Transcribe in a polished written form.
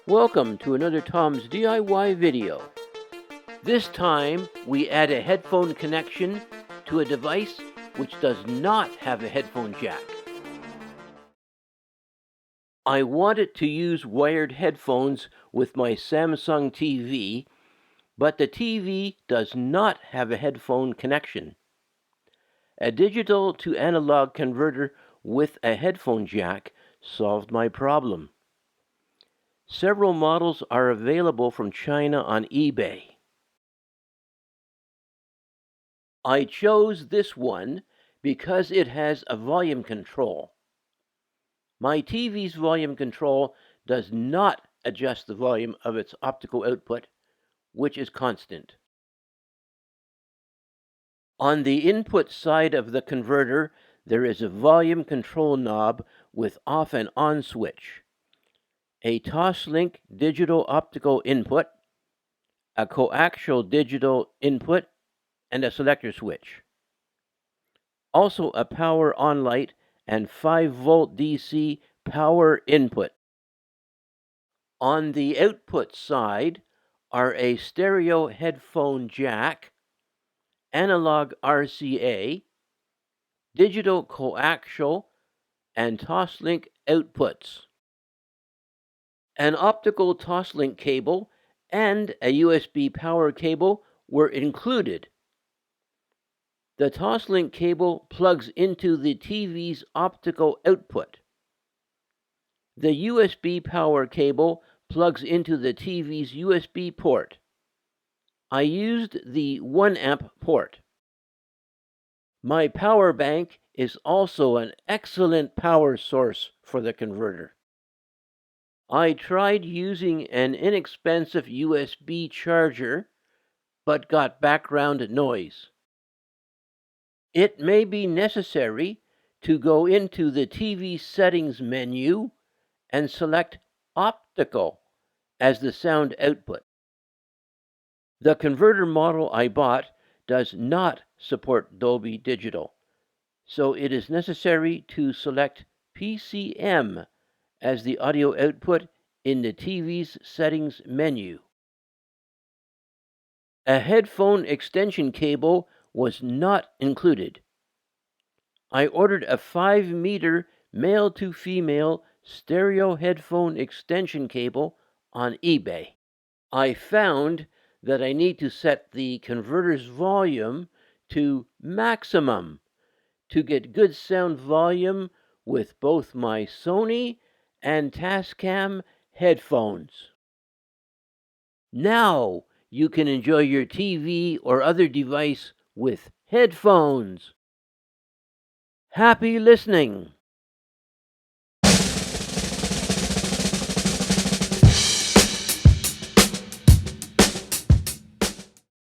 Welcome to another Tom's DIY video. This time we add a headphone connection to a device which does not have a headphone jack. I wanted to use wired headphones with my Samsung TV, but the TV does not have a headphone connection. A digital to analog converter with a headphone jack solved my problem. Several models are available from China on eBay. I chose this one because it has a volume control. My TV's volume control does not adjust the volume of its optical output, which is constant. On the input side of the converter, there is a volume control knob with off and on switch, a Toslink digital optical input, a coaxial digital input, and a selector switch. Also a power on light and 5-volt DC power input. On the output side are a stereo headphone jack, analog RCA, digital coaxial, and Toslink outputs. An optical Toslink cable and a USB power cable were included. The Toslink cable plugs into the TV's optical output. The USB power cable plugs into the TV's USB port. I used the 1 amp port. My power bank is also an excellent power source for the converter. I tried using an inexpensive USB charger, but got background noise. It may be necessary to go into the TV settings menu and select Optical as the sound output. The converter model I bought does not support Dolby Digital, so it is necessary to select PCM as the audio output in the TV's settings menu. A headphone extension cable was not included. I ordered a 5-meter male-to-female stereo headphone extension cable on eBay. I found that I need to set the converter's volume to maximum to get good sound volume with both my Sony and Tascam headphones. Now you can enjoy your TV or other device with headphones. Happy listening!